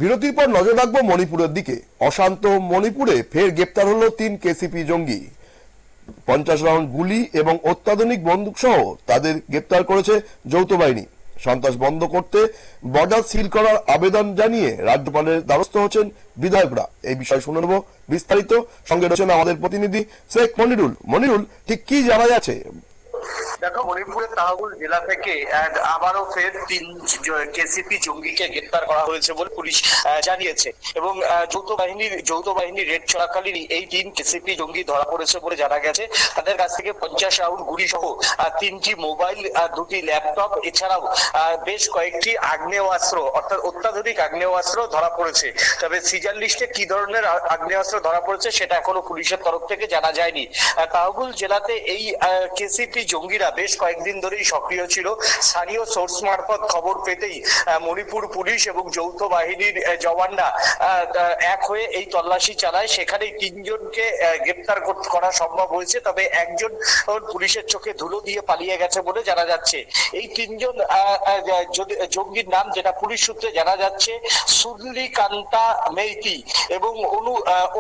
বিরতির পর নজর রাখবো মণিপুরের দিকে। অশান্ত মণিপুরে ফের গ্রেপ্তার হলো 3 কেসিপি জঙ্গি। 50 রাউন্ড গুলি এবং অত্যাধুনিক বন্দুক সহ তাদের গ্রেপ্তার করেছে যৌথ বাহিনী। সন্ত্রাস বন্ধ করতে বর্ডার সিল করার আবেদন জানিয়ে রাজ্যপালের দ্বারস্থ হচ্ছেন বিধায়করা। এই বিষয়ে শুনে নেব বিস্তারিত। সঙ্গে রয়েছেন আমাদের প্রতিনিধি শেখ মনিরুল। মনিরুল, ঠিক কি জানা যাচ্ছে? দেখো, মণিপুরের তাহাগুল জেলা থেকে আবারও ফের 3 কেসিপি জঙ্গিকে গ্রেপ্তার করা হয়েছে বলে পুলিশ জানিয়েছে এবং যৌথ বাহিনীর রেড চলাকালীন এই 3 কেসিপি জঙ্গি ধরা পড়েছে বলে জানা গেছে। তাদের কাছ থেকে 50 রাউন্ড গুলি সহ 3টি মোবাইল, 2টি ল্যাপটপ এছাড়াও বেশ কয়েকটি আগ্নেয়াস্ত্র অর্থাৎ অত্যাধুনিক আগ্নেয়াস্ত্র ধরা পড়েছে। তবে সিজার লিস্টে কি ধরনের আগ্নেয়াস্ত্র ধরা পড়েছে সেটা এখনো পুলিশের তরফ থেকে জানা যায়নি। তাহাগুল জেলাতে এই কেসিপি জঙ্গিরা বেশ কয়েকদিন ধরেই সক্রিয় ছিল। স্থানীয় সোর্স মারফত খবর পেতেই মণিপুর পুলিশ এবং যৌথ বাহিনীর জওয়ানরা এক হয়ে এই তল্লাশি চালায়। সেখানেই 3 জনকে গ্রেপ্তার করা সম্ভব হয়েছে। তবে একজন পুলিশের চোখে ধুলো দিয়ে পালিয়ে গেছে বলে জানা যাচ্ছে। এই 3 জন জঙ্গির নাম যেটা পুলিশ সূত্রে জানা যাচ্ছে সুরলিকান্তা মেইতি এবং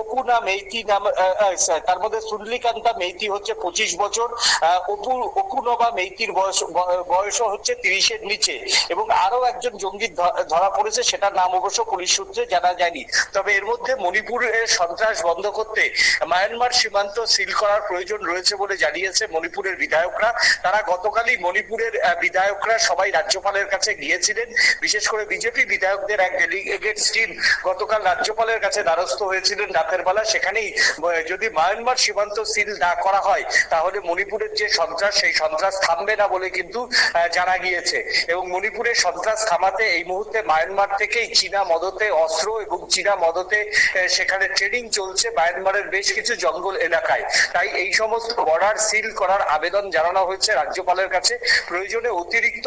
অপুনা মেইতি নাম। তার মধ্যে সুরলিকান্তা মেইতি হচ্ছে 25 বছর, অকুনবা মেইতির বয়স হচ্ছে 30-এর নিচে এবং আরো একজন জঙ্গি ধরা পড়েছে, সেটার নাম অবশ্য পুলিশ সূত্রে জানা যায়নি। তবে এর মধ্যে মণিপুরের সন্ত্রাস বন্ধ করতে মায়ানমার সীমান্ত সিল করার প্রয়োজন রয়েছে বলে জানিয়েছে মণিপুরের বিধায়করা। তারা গতকালই মণিপুরের বিধায়করা সবাই রাজ্যপালের কাছে গিয়েছিলেন। বিশেষ করে বিজেপি বিধায়কদের এক ডেলিগেট টিম গতকাল রাজ্যপালের কাছে দ্বারস্থ হয়েছিলেন রাতের বেলা। সেখানেই যদি মায়ানমার সীমান্ত সিল না করা হয় তাহলে মণিপুরের যে সন্ত্রাস, সেই সন্ত্রাস থামবে না বলে কিন্তু জানা গিয়েছে। এবং মণিপুরের সন্ত্রাস থামাতে এই মুহূর্তে মায়ানমার থেকেই চীনা মদতে অস্ত্র এবং চীনা মদতে সেখানে ট্রেনিং চলছে মায়ানমারের বেশ কিছু জঙ্গল এলাকায়। তাই এই সমস্ত বর্ডার সিল করার আবেদন জানানো হয়েছে রাজ্যপালের কাছে। প্রয়োজনে অতিরিক্ত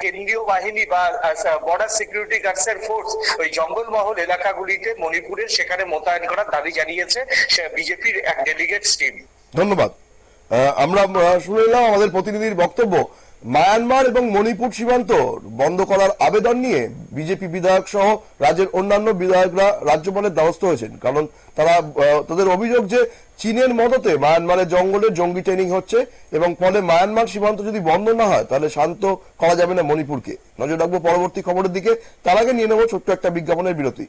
কেন্দ্রীয় বাহিনী বা বর্ডার সিকিউরিটি গার্ডসের ফোর্স ওই জঙ্গলমহল এলাকাগুলিতে মণিপুরের সেখানে মোতায়েন করার দাবি জানিয়েছে বিজেপির এক ডেলিগেট টিম। ধন্যবাদ। আমরা শুনে নিলাম আমাদের প্রতিনিধির বক্তব্য। মায়ানমার এবং মণিপুর সীমান্ত বন্ধ করার আবেদন নিয়ে বিজেপি বিধায়ক সহ রাজ্যের অন্যান্য বিধায়করা রাজ্যপালের দ্বারস্থ হয়েছেন। কারণ তাদের অভিযোগ যে চীনের মদতে মায়ানমারের জঙ্গলে জঙ্গি ট্রেনিং হচ্ছে এবং ফলে মায়ানমার সীমান্ত যদি বন্ধ না হয় তাহলে শান্ত করা যাবে না মণিপুরকে। নজর রাখবো পরবর্তী খবরের দিকে। তার আগে নিয়ে নেব ছোট্ট একটা বিজ্ঞাপনের বিরতি।